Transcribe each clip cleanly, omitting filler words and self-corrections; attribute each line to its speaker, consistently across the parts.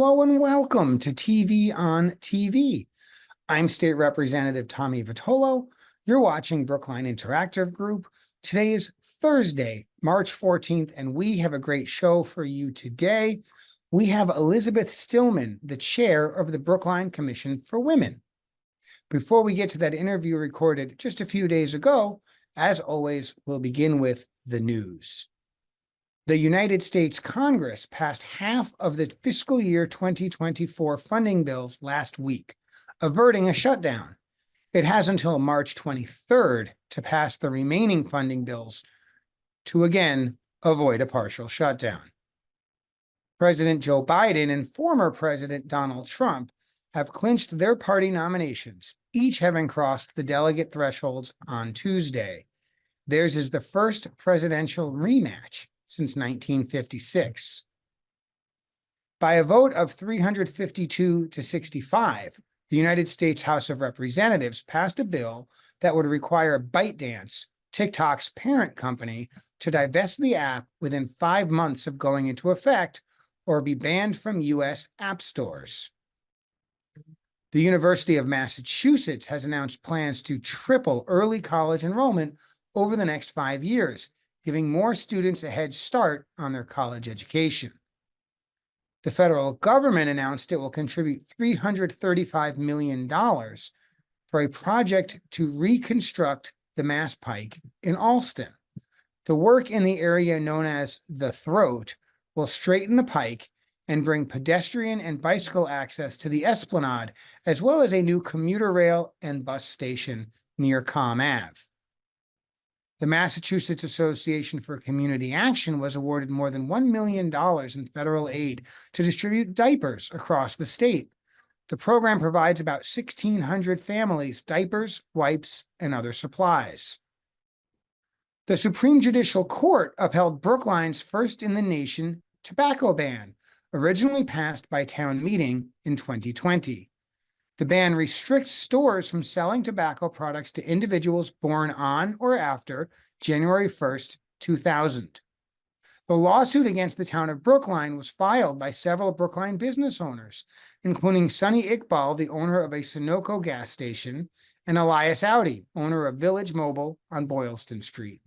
Speaker 1: Hello and welcome to TV on TV. I'm State Representative Tommy Vitolo. You're watching Brookline Interactive Group. Today is Thursday, March 14th, and we have a great show for you today. We have Elizabeth Stillman, the chair of the Brookline Commission for Women. Before we get to that interview recorded just a few days ago, as always, we'll begin with the news. The United States Congress passed half of the fiscal year 2024 funding bills last week, averting a shutdown. It has until March 23rd to pass the remaining funding bills to again avoid a partial shutdown. President Joe Biden and former President Donald Trump have clinched their party nominations, each having crossed the delegate thresholds on Tuesday. Theirs is the first presidential rematch since 1956. By a vote of 352 to 65, the United States House of Representatives passed a bill that would require ByteDance, TikTok's parent company, to divest the app within 5 months of going into effect or be banned from U.S. app stores. The University of Massachusetts has announced plans to triple early college enrollment over the next 5 years, giving more students a head start on their college education. The federal government announced it will contribute $335 million for a project to reconstruct the Mass Pike in Allston. The work in the area known as the Throat will straighten the pike and bring pedestrian and bicycle access to the Esplanade, as well as a new commuter rail and bus station near Comm Ave. The Massachusetts Association for Community Action was awarded more than $1 million in federal aid to distribute diapers across the state. The program provides about 1,600 families diapers, wipes, and other supplies. The Supreme Judicial Court upheld Brookline's first-in-the-nation tobacco ban, originally passed by town meeting in 2020. The ban restricts stores from selling tobacco products to individuals born on or after January 1st, 2000. The lawsuit against the town of Brookline was filed by several Brookline business owners, including Sonny Iqbal, the owner of a Sunoco gas station, and Elias Audi, owner of Village Mobile on Boylston Street.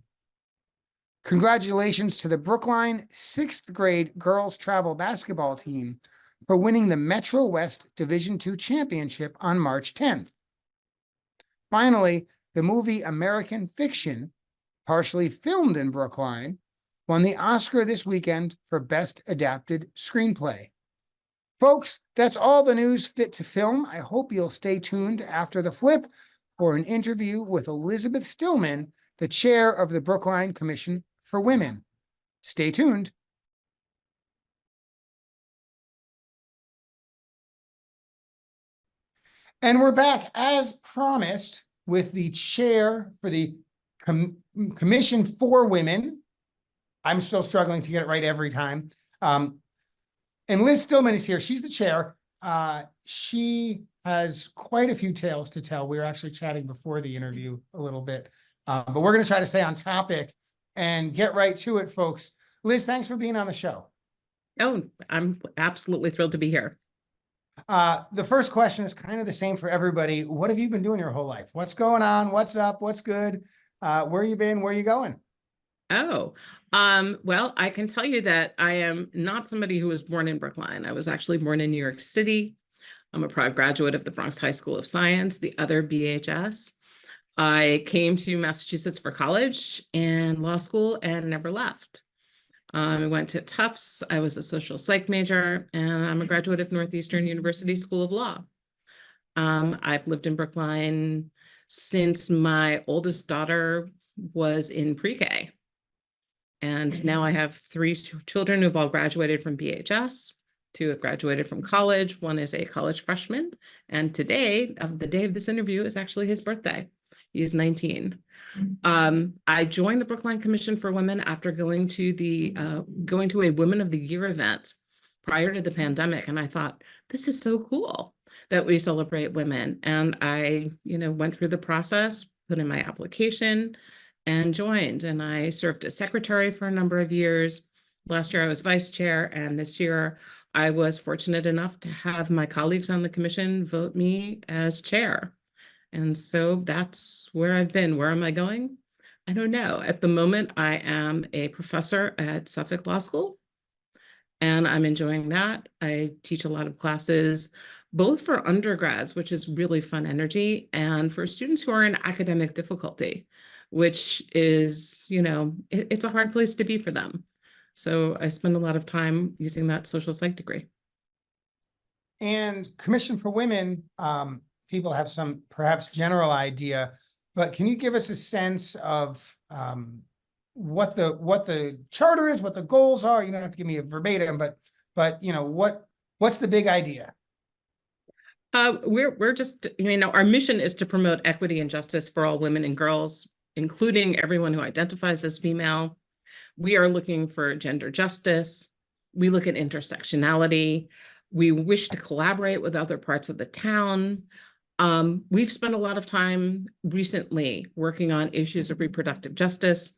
Speaker 1: Congratulations to the Brookline 6th grade girls travel basketball team for winning the Metro West Division II championship on March 10th. Finally, the movie American Fiction, partially filmed in Brookline, won the Oscar this weekend for Best Adapted Screenplay. Folks, that's all the news fit to film. I hope you'll stay tuned after the flip for an interview with Elizabeth Stillman, the chair of the Brookline Commission for Women. Stay tuned. And we're back, as promised, with the chair for the Commission for Women. I'm still struggling to get it right every time. And Liz Stillman is here. She's the chair. She has quite a few tales to tell. We were actually chatting before the interview a little bit. But we're going to try to stay on topic and get right to it, folks. Liz, thanks for being on the show.
Speaker 2: Oh, I'm absolutely thrilled to be here.
Speaker 1: The first question is kind of the same for everybody. What have you been doing your whole life? What's going on? What's up? What's good? Where you been? Where you going?
Speaker 2: Oh, well, I can tell you that I am not somebody who was born in Brookline. I was actually born in New York City. I'm a proud graduate of the Bronx High School of Science, the other BHS. I came to Massachusetts for college and law school and never left. I went to Tufts. I was a social psych major, and I'm a graduate of Northeastern University School of Law. I've lived in Brookline since my oldest daughter was in pre-K. And now I have 3 children who've all graduated from BHS. 2 have graduated from college. 1 is a college freshman. And today, the day of this interview, is actually his birthday. He's 19. I joined the Brookline Commission for Women after going to a Women of the Year event prior to the pandemic, and I thought, this is so cool that we celebrate women. And I, went through the process, put in my application, and joined. And I served as secretary for a number of years. Last year I was vice chair, and this year I was fortunate enough to have my colleagues on the commission vote me as chair. And so that's where I've been. Where am I going? I don't know. At the moment, I am a professor at Suffolk Law School, and I'm enjoying that. I teach a lot of classes, both for undergrads, which is really fun energy, and for students who are in academic difficulty, which is, it's a hard place to be for them. So I spend a lot of time using that social psych degree.
Speaker 1: And Commission for Women, people have some perhaps general idea, but can you give us a sense of what the charter is, what the goals are? You don't have to give me a verbatim, but what's the big idea?
Speaker 2: We're just, our mission is to promote equity and justice for all women and girls, including everyone who identifies as female. We are looking for gender justice. We look at intersectionality. We wish to collaborate with other parts of the town. We've spent a lot of time recently working on issues of reproductive justice,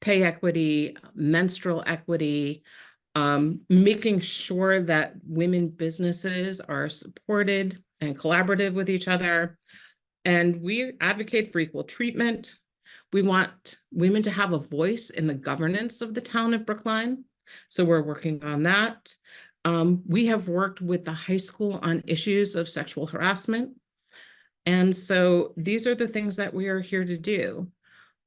Speaker 2: pay equity, menstrual equity, making sure that women businesses are supported and collaborative with each other. And we advocate for equal treatment. We want women to have a voice in the governance of the town of Brookline. So we're working on that. We have worked with the high school on issues of sexual harassment. And so these are the things that we are here to do.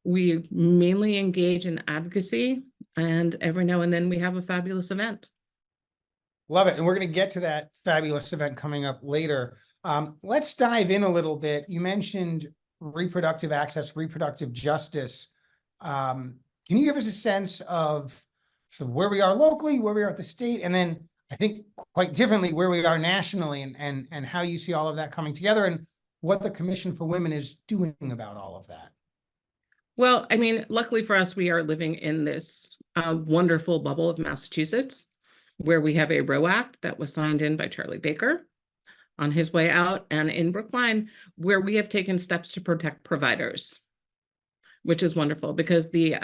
Speaker 2: We mainly engage in advocacy, and every now and then we have a fabulous event.
Speaker 1: Love it. And we're going to get to that fabulous event coming up later. Let's dive in a little bit. You mentioned reproductive access, reproductive justice. Can you give us a sense of sort of where we are locally, where we are at the state, and then I think quite differently where we are nationally, and how you see all of that coming together, and what the Commission for Women is doing about all of that?
Speaker 2: Well, luckily for us, we are living in this wonderful bubble of Massachusetts, where we have a Roe Act that was signed in by Charlie Baker on his way out, and in Brookline, where we have taken steps to protect providers, which is wonderful, because the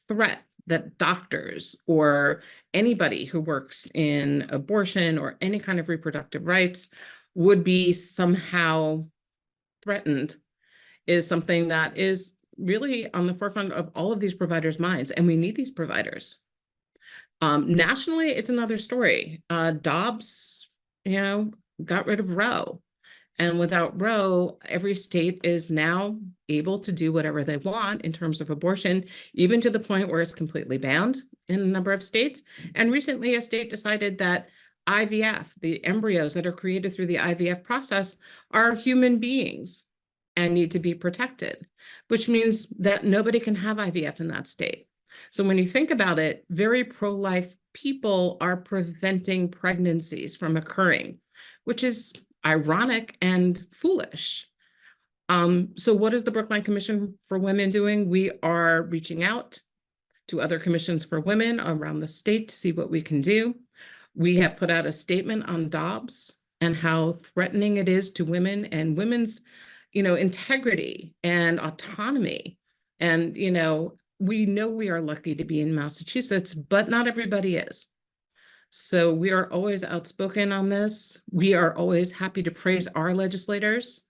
Speaker 2: threat that doctors or anybody who works in abortion or any kind of reproductive rights would be somehow threatened is something that is really on the forefront of all of these providers' minds, and we need these providers. Nationally, it's another story. Dobbs, got rid of Roe. And without Roe, every state is now able to do whatever they want in terms of abortion, even to the point where it's completely banned in a number of states. And recently, a state decided that IVF, the embryos that are created through the IVF process, are human beings and need to be protected, which means that nobody can have IVF in that state. So when you think about it, very pro-life people are preventing pregnancies from occurring, which is ironic and foolish. So what is the Brookline Commission for Women doing? We are reaching out to other commissions for women around the state to see what we can do. We have put out a statement on Dobbs and how threatening it is to women and women's integrity and autonomy. And, we know we are lucky to be in Massachusetts, but not everybody is. So we are always outspoken on this. We are always happy to praise our legislators,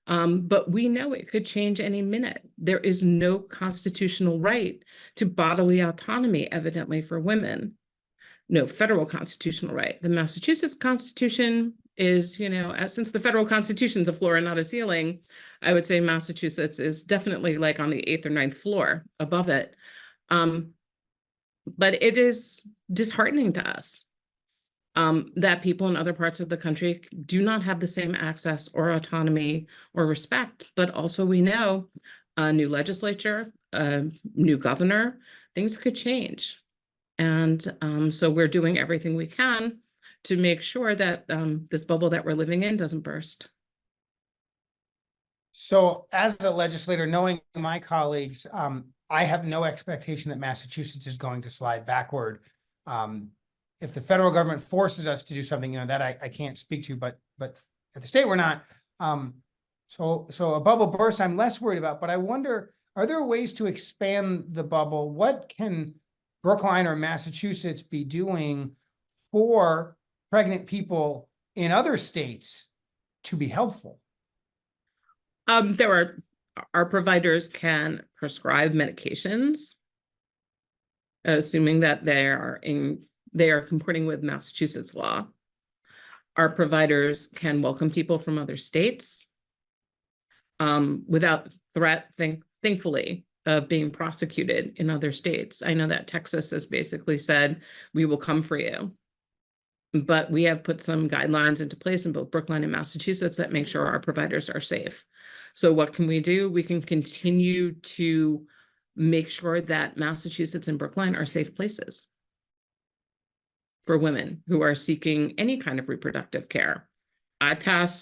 Speaker 2: but we know it could change any minute. There is no constitutional right to bodily autonomy, evidently, for women. No federal constitutional right. The Massachusetts Constitution is, since the federal Constitution is a floor and not a ceiling, I would say Massachusetts is definitely like on the 8th or 9th floor above it. But it is disheartening to us that people in other parts of the country do not have the same access or autonomy or respect. But also we know a new legislature, a new governor, things could change. And so we're doing everything we can to make sure that this bubble that we're living in doesn't burst.
Speaker 1: So as a legislator, knowing my colleagues, I have no expectation that Massachusetts is going to slide backward. If the federal government forces us to do something, that I can't speak to, but at the state we're not. So a bubble burst I'm less worried about, but I wonder, are there ways to expand the bubble? What can Brookline or Massachusetts be doing for pregnant people in other states to be helpful?
Speaker 2: Our providers can prescribe medications, assuming that they are comporting with Massachusetts law. Our providers can welcome people from other states without threat, thankfully, of being prosecuted in other states. I know that Texas has basically said, we will come for you. But we have put some guidelines into place in both Brookline and Massachusetts that make sure our providers are safe. So what can we do? We can continue to make sure that Massachusetts and Brookline are safe places for women who are seeking any kind of reproductive care.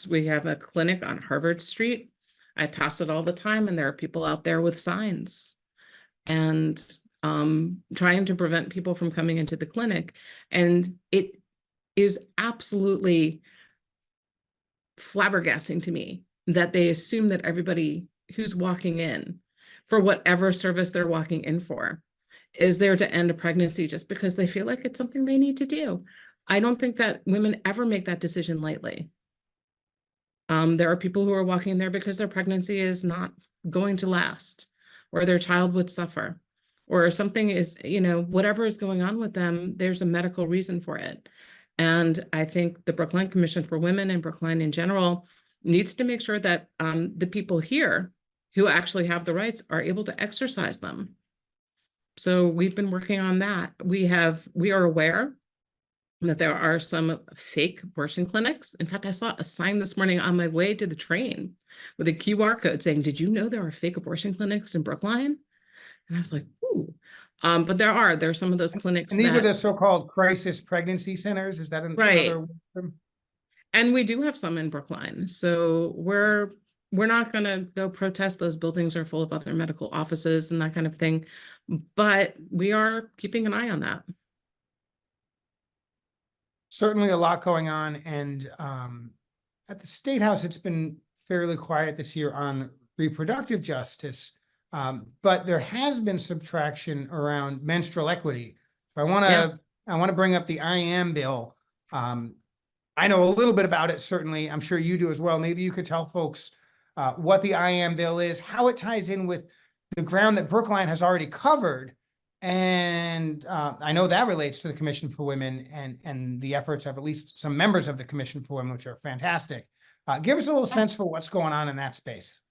Speaker 2: We have a clinic on Harvard Street. I pass it all the time, and there are people out there with signs and trying to prevent people from coming into the clinic. And it is absolutely flabbergasting to me that they assume that everybody who's walking in for whatever service they're walking in for is there to end a pregnancy just because they feel like it's something they need to do. I don't think that women ever make that decision lightly. There are people who are walking there because their pregnancy is not going to last, or their child would suffer, or something is, whatever is going on with them, there's a medical reason for it. And I think the Brookline Commission for Women and Brookline in general needs to make sure that the people here who actually have the rights are able to exercise them. So we've been working on that. We are aware that there are some fake abortion clinics. In fact, I saw a sign this morning on my way to the train with a QR code saying, "Did you know there are fake abortion clinics in Brookline?" And I was like, ooh. But there are some of those clinics.
Speaker 1: And these are the so-called crisis pregnancy centers. Is that another term?
Speaker 2: And we do have some in Brookline. So we're not going to go protest. Those buildings are full of other medical offices and that kind of thing. But we are keeping an eye on that.
Speaker 1: Certainly a lot going on. And at the State House, it's been fairly quiet this year on reproductive justice. But there has been subtraction around menstrual equity. So I want to bring up the IM bill. I know a little bit about it, certainly. I'm sure you do as well. Maybe you could tell folks what the IM bill is, how it ties in with the ground that Brookline has already covered. And I know that relates to the Commission for Women and the efforts of at least some members of the Commission for Women, which are fantastic. Give us a little sense for what's going on in that space.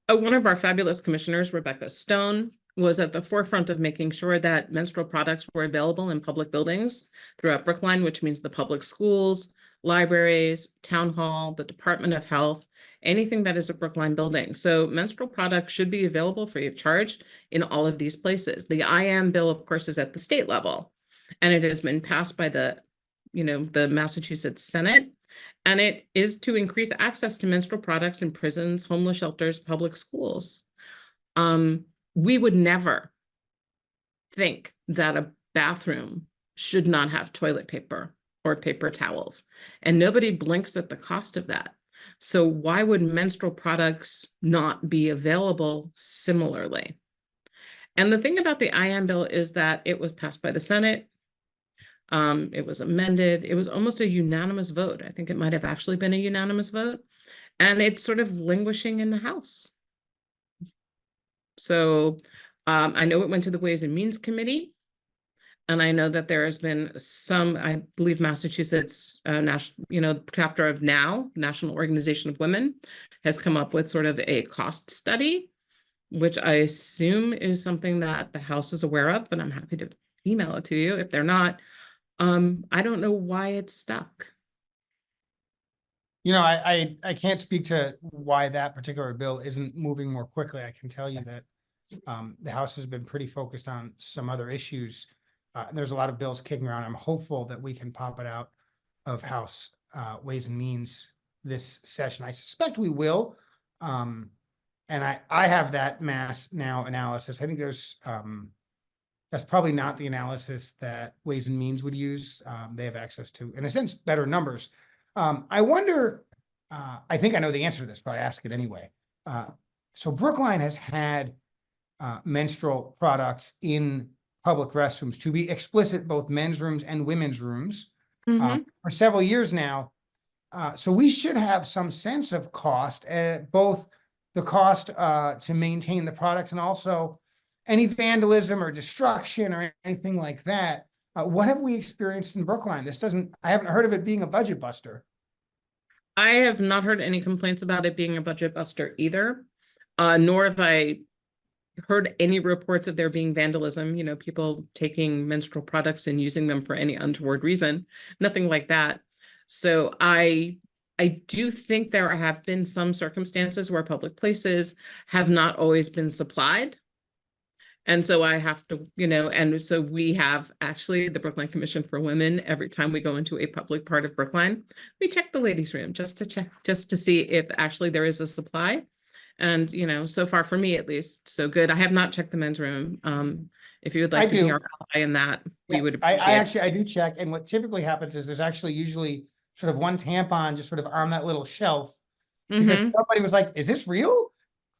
Speaker 2: One of our fabulous commissioners, Rebecca Stone, was at the forefront of making sure that menstrual products were available in public buildings throughout Brookline, which means the public schools, libraries, town hall, the Department of Health, anything that is a Brookline building. So menstrual products should be available free of charge in all of these places. The IM bill, of course, is at the state level, and it has been passed by the Massachusetts Senate. And it is to increase access to menstrual products in prisons, homeless shelters, public schools. We would never think that a bathroom should not have toilet paper or paper towels, and nobody blinks at the cost of that. So why would menstrual products not be available similarly? And the thing about the IM bill is that it was passed by the Senate. It was amended. It was almost a unanimous vote. I think it might have actually been a unanimous vote. And it's sort of languishing in the House. So I know it went to the Ways and Means Committee. And I know that there has been some, I believe Massachusetts chapter of NOW, National Organization of Women, has come up with sort of a cost study, which I assume is something that the House is aware of, but I'm happy to email it to you if they're not. I don't know why it's stuck.
Speaker 1: I can't speak to why that particular bill isn't moving more quickly. I can tell you that the House has been pretty focused on some other issues. There's a lot of bills kicking around. I'm hopeful that we can pop it out of House Ways and Means this session. I suspect we will. And I have that Mass Now analysis. I think there's that's probably not the analysis that Ways and Means would use. They have access to, in a sense, better numbers. I wonder, I think I know the answer to this, but I ask it anyway. So Brookline has had menstrual products in public restrooms, to be explicit, both men's rooms and women's rooms.
Speaker 2: Mhm.
Speaker 1: for several years now. So we should have some sense of cost, both the cost to maintain the product and also any vandalism or destruction or anything like that. What have we experienced in Brookline? I haven't heard of it being a budget buster.
Speaker 2: I have not heard any complaints about it being a budget buster either, nor have I heard any reports of there being vandalism, people taking menstrual products and using them for any untoward reason, nothing like that. So I do think there have been some circumstances where public places have not always been supplied. And so I have to, and so we have actually the Brookline Commission for Women, every time we go into a public part of Brookline, we check the ladies' room just to see if actually there is a supply. And, so far for me, at least, so good. I have not checked the men's room. If you would
Speaker 1: I
Speaker 2: like to be
Speaker 1: do.
Speaker 2: our ally in that, we
Speaker 1: Yeah,
Speaker 2: would
Speaker 1: I
Speaker 2: appreciate it.
Speaker 1: actually, I do check. And what typically happens is there's actually usually sort of one tampon just sort of on that little shelf because
Speaker 2: Mhm.
Speaker 1: somebody was like, is this real?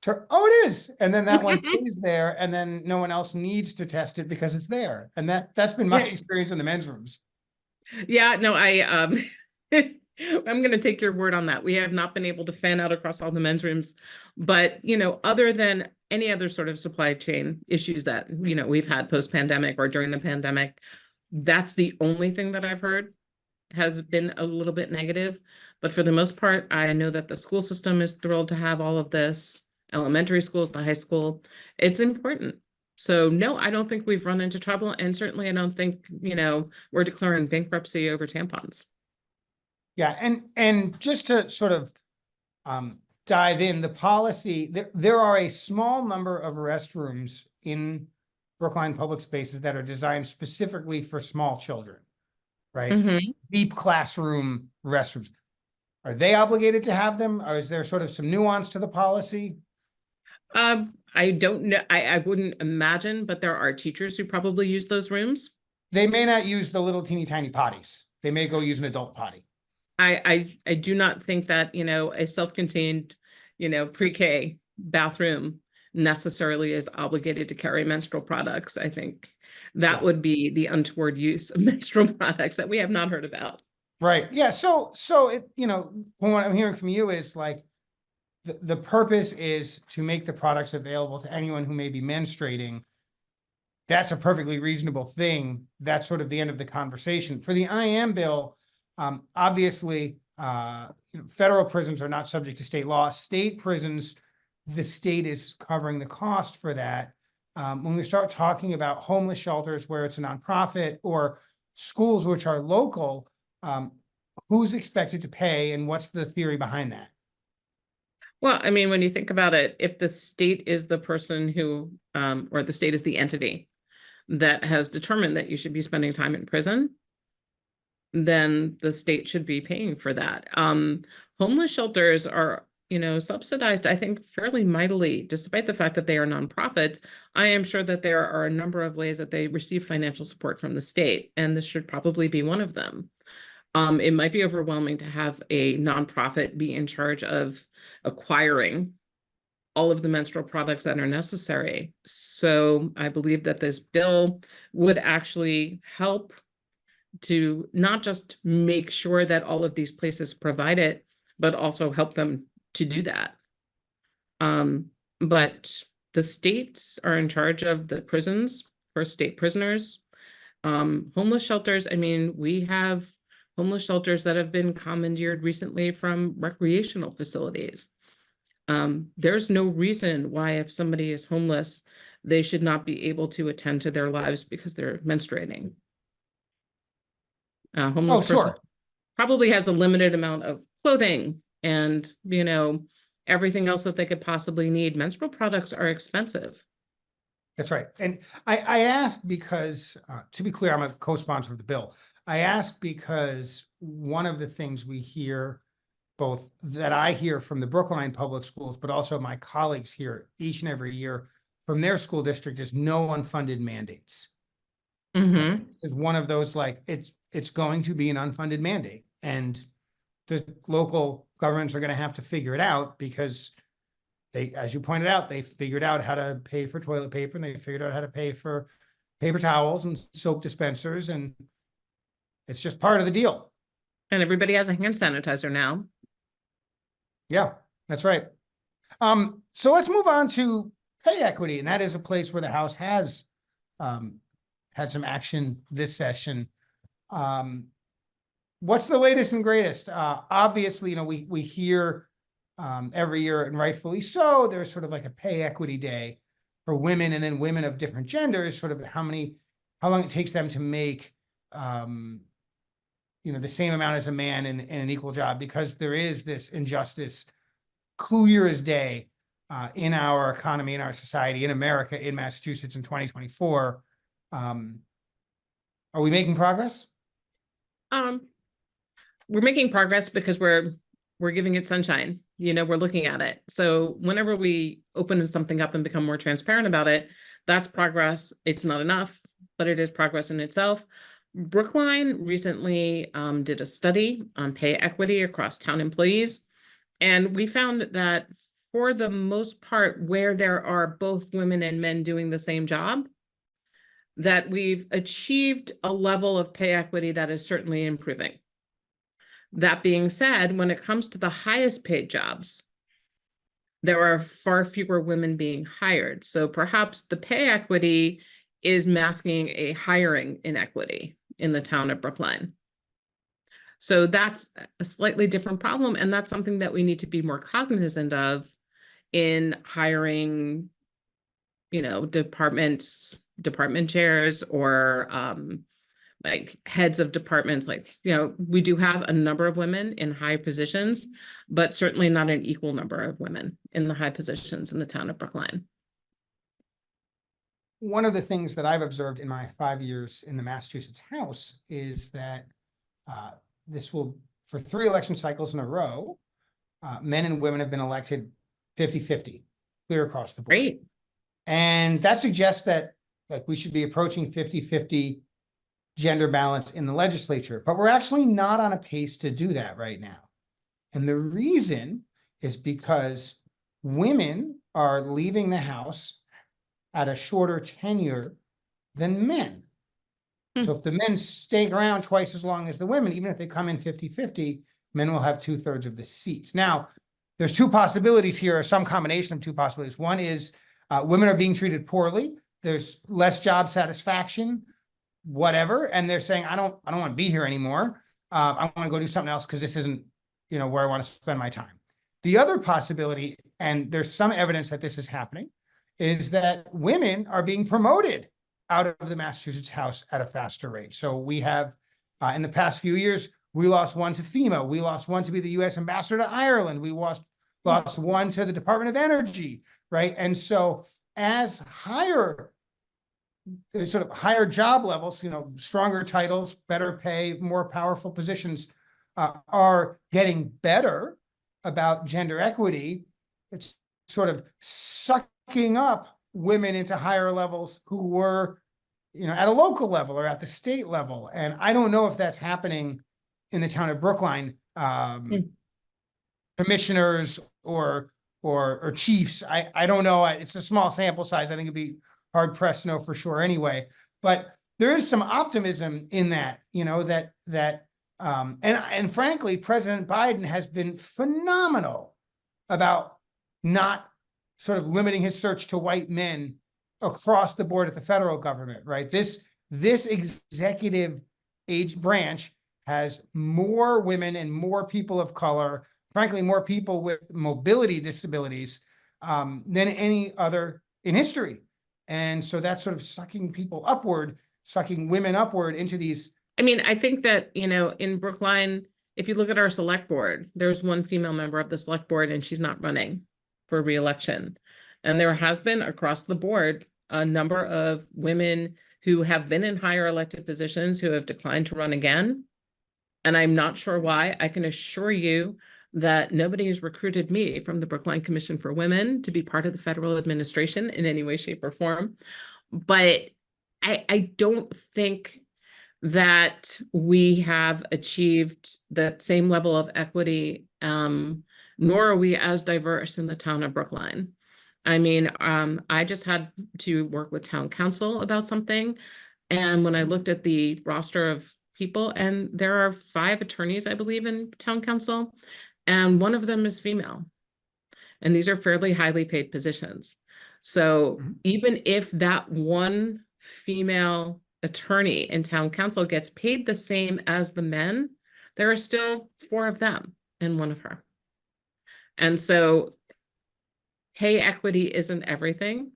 Speaker 1: Oh, it is. And then that one stays there and then no one else needs to test it because it's there. And that's been my
Speaker 2: Yeah.
Speaker 1: experience in the men's rooms.
Speaker 2: Yeah, no, I'm going to take your word on that. We have not been able to fan out across all the men's rooms, but other than any other sort of supply chain issues that we've had post-pandemic or during the pandemic, that's the only thing that I've heard has been a little bit negative. But for the most part, I know that the school system is thrilled to have all of this, elementary schools, the high school. It's important. So no, I don't think we've run into trouble. And certainly I don't think, we're declaring bankruptcy over tampons.
Speaker 1: Yeah. And just to sort of dive in, the policy, there are a small number of restrooms in Brookline public spaces that are designed specifically for small children, right?
Speaker 2: Mhm.
Speaker 1: Deep classroom restrooms. Are they obligated to have them? Or is there sort of some nuance to the policy?
Speaker 2: I don't know. I wouldn't imagine, but there are teachers who probably use those rooms.
Speaker 1: They may not use the little teeny tiny potties. They may go use an adult potty.
Speaker 2: I do not think that, a self-contained, pre-K bathroom necessarily is obligated to carry menstrual products. I think that
Speaker 1: Yeah.
Speaker 2: would be the untoward use of menstrual products that we have not heard about.
Speaker 1: Right. Yeah. So it, from what I'm hearing from you is like the purpose is to make the products available to anyone who may be menstruating. That's a perfectly reasonable thing. That's sort of the end of the conversation. For the IM bill, obviously, federal prisons are not subject to state law. State prisons, the state is covering the cost for that. When we start talking about homeless shelters where it's a nonprofit or schools which are local, who's expected to pay and what's the theory behind that?
Speaker 2: Well, I mean, when you think about it, if the state is the person who, or the state is the entity that has determined that you should be spending time in prison, then the state should be paying for that. Homeless shelters are, subsidized, I think, fairly mightily, despite the fact that they are nonprofits. I am sure that there are a number of ways that they receive financial support from the state, and this should probably be one of them. It might be overwhelming to have a nonprofit be in charge of acquiring all of the menstrual products that are necessary. So I believe that this bill would actually help to not just make sure that all of these places provide it, but also help them to do that. But the states are in charge of the prisons for state prisoners. Homeless shelters, I mean, we have homeless shelters that have been commandeered recently from recreational facilities. There's no reason why if somebody is homeless, they should not be able to attend to their lives because they're menstruating. A homeless
Speaker 1: Oh,
Speaker 2: person
Speaker 1: sure.
Speaker 2: probably has a limited amount of clothing and, everything else that they could possibly need. Menstrual products are expensive.
Speaker 1: That's right. And I asked because, to be clear, I'm a co-sponsor of the bill. I asked because one of the things we hear, both that I hear from the Brookline Public Schools, but also my colleagues here each and every year from their school district is no unfunded mandates.
Speaker 2: Mm-hmm.
Speaker 1: This is one of those, like, it's going to be an unfunded mandate. And the local governments are going to have to figure it out because they, as you pointed out, they figured out how to pay for toilet paper and they figured out how to pay for paper towels and soap dispensers. And It's just part of the deal.
Speaker 2: And everybody has a hand sanitizer now.
Speaker 1: Yeah, that's right. So let's move on to pay equity, and that is a place where the House has had some action this session. What's the latest and greatest? Obviously, you know, we hear every year, and rightfully so, there's sort of like a pay equity day for women, and then women of different genders, sort of how long it takes them to make you know, the same amount as a man in an equal job, because there is this injustice clear as day in our economy, in our society, in America, in Massachusetts in 2024. Are we making progress?
Speaker 2: We're making progress because we're giving it sunshine. You know, we're looking at it. So whenever we open something up and become more transparent about it, that's progress. It's not enough, but it is progress in itself. Brookline recently did a study on pay equity across town employees, and we found that for the most part, where there are both women and men doing the same job, that we've achieved a level of pay equity that is certainly improving. That being said, when it comes to the highest paid jobs, there are far fewer women being hired. So perhaps the pay equity is masking a hiring inequity in the town of Brookline. So that's a slightly different problem. And that's something that we need to be more cognizant of in hiring, you know, department chairs or like heads of departments. Like, you know, we do have a number of women in high positions, but certainly not an equal number of women in the high positions in the town of Brookline.
Speaker 1: One of the things that I've observed in my 5 years in the Massachusetts House is that this will, for 3 election cycles in a row, men and women have been elected 50-50, clear across the board.
Speaker 2: Great.
Speaker 1: And that suggests that like we should be approaching 50-50 gender balance in the legislature, but we're actually not on a pace to do that right now. And the reason is because women are leaving the House at a shorter tenure than men. So if the men stay around twice as long as the women, even if they come in 50-50, men will have 2/3 of the seats. Now, there's 2 possibilities here, or some combination of 2 possibilities. One is women are being treated poorly. There's less job satisfaction, whatever. And they're saying, I don't want to be here anymore. I want to go do something else because this isn't, you know, where I want to spend my time. The other possibility, and there's some evidence that this is happening, is that women are being promoted out of the Massachusetts House at a faster rate. So we have, in the past few years, we lost 1 to FEMA. We lost 1 to be the U.S. ambassador to Ireland. We lost 1 to the Department of Energy, right? And so as higher job levels, you know, stronger titles, better pay, more powerful positions are getting better about gender equity, it's sort of sucking up women into higher levels who were, you know, at a local level or at the state level. And I don't know if that's happening in the town of Brookline. Commissioners or chiefs, I don't know. It's a small sample size. I think it'd be hard pressed to know for sure anyway. But there is some optimism in that, you know, and frankly, President Biden has been phenomenal about not sort of limiting his search to white men across the board at the federal government, right? This executive age branch has more women and more people of color, frankly, more people with mobility disabilities than any other in history. And so that's sort of sucking women upward into these.
Speaker 2: I mean, I think that, you know, in Brookline, if you look at our select board, there's 1 female member of the select board and she's not running for re-election. And there has been across the board a number of women who have been in higher elected positions who have declined to run again. And I'm not sure why. I can assure you that nobody has recruited me from the Brookline Commission for Women to be part of the federal administration in any way, shape, or form. But I don't think that we have achieved that same level of equity, nor are we as diverse in the town of Brookline. I mean, I just had to work with town council about something. And when I looked at the roster of people, and there are 5 attorneys, I believe, in town council, and one of them is female. And these are fairly highly paid positions. So even if that one female attorney in town council gets paid the same as the men, there are still 4 of them and 1 of her. And so pay equity isn't everything.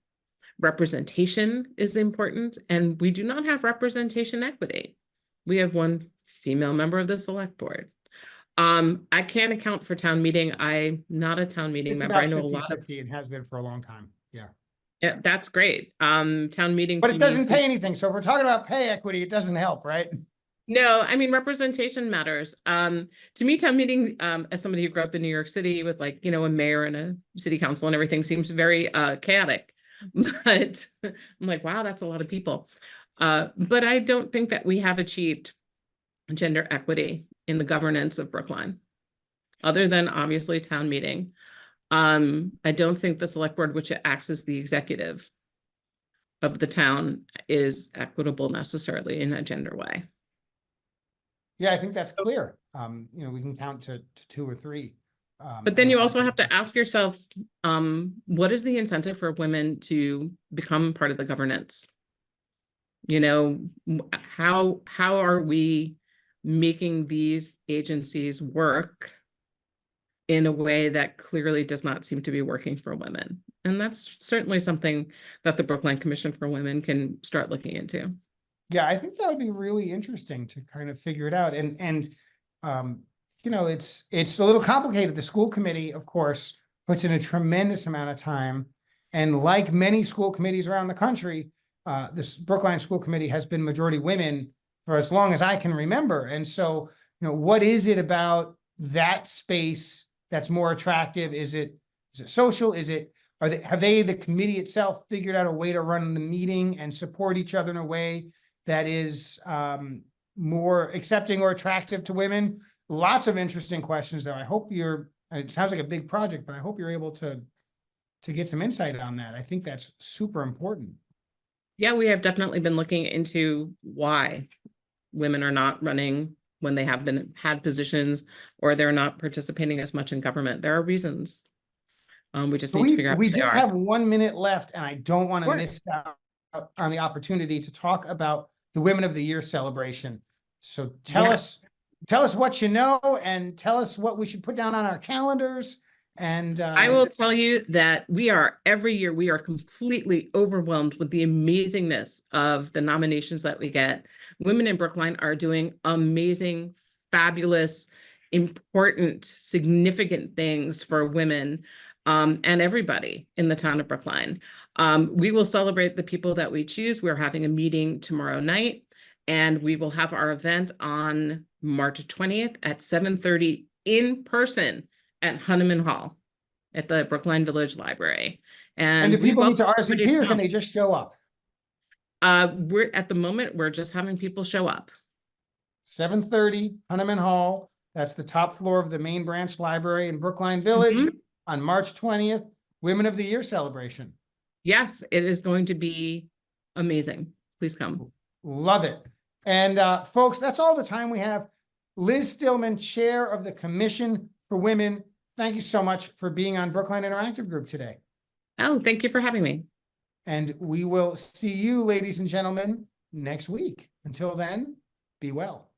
Speaker 2: Representation is important, and we do not have representation equity. We have 1 female member of the select board. I can't account for town meeting. I'm not a town meeting
Speaker 1: It's
Speaker 2: member.
Speaker 1: about
Speaker 2: I know a lot of
Speaker 1: 50-50 and has been for a long time. Yeah.
Speaker 2: Yeah, that's great. Town meeting.
Speaker 1: But
Speaker 2: to
Speaker 1: it
Speaker 2: me
Speaker 1: doesn't pay anything. So if we're talking about pay equity, it doesn't help, right?
Speaker 2: No, I mean, representation matters. To me, town meeting, as somebody who grew up in New York City with, like, you know, a mayor and a city council and everything, seems very chaotic. But I'm like, wow, that's a lot of people. But I don't think that we have achieved gender equity in the governance of Brookline, other than obviously town meeting. I don't think the select board, which acts as the executive of the town, is equitable necessarily in a gender way.
Speaker 1: Yeah, I think that's clear. You know, we can count to 2 or 3.
Speaker 2: But then you also have to ask yourself, what is the incentive for women to become part of the governance? You know, how are we making these agencies work in a way that clearly does not seem to be working for women? And that's certainly something that the Brookline Commission for Women can start looking into.
Speaker 1: Yeah, I think that would be really interesting to kind of figure it out. And you know, it's a little complicated. The school committee, of course, puts in a tremendous amount of time. And like many school committees around the country, this Brookline School Committee has been majority women for as long as I can remember. And so, you know, what is it about that space that's more attractive? Is it social? Have they, the committee itself, figured out a way to run the meeting and support each other in a way that is more accepting or attractive to women? Lots of interesting questions there. I hope it sounds like a big project, but I hope you're able to get some insight on that. I think that's super important.
Speaker 2: Yeah, we have definitely been looking into why women are not running when they have had positions, or they're not participating as much in government. There are reasons. We just need to figure out.
Speaker 1: We just have 1 minute left, and I don't want to
Speaker 2: Sure.
Speaker 1: miss out on the opportunity to talk about the Women of the Year celebration. So tell us what you know, and tell us what we should put down on our calendars. And
Speaker 2: I will tell you that every year we are completely overwhelmed with the amazingness of the nominations that we get. Women in Brookline are doing amazing, fabulous, important, significant things for women, and everybody in the town of Brookline. We will celebrate the people that we choose. We're having a meeting tomorrow night, and we will have our event on March 20th at 7:30 in person at Hunneman Hall at the Brookline Village Library.
Speaker 1: and do people need to RSVP, or can they just show up?
Speaker 2: We're at the moment, we're just having people show up.
Speaker 1: 7:30, Hunneman Hall. That's the top floor of the main branch library in Brookline Village on March 20th, Women of the Year celebration.
Speaker 2: Yes, it is going to be amazing. Please come.
Speaker 1: Love it. And folks, that's all the time we have. Liz Stillman, Chair of the Commission for Women, thank you so much for being on Brookline Interactive Group today.
Speaker 2: Oh, thank you for having me.
Speaker 1: And we will see you, ladies and gentlemen, next week. Until then, be well.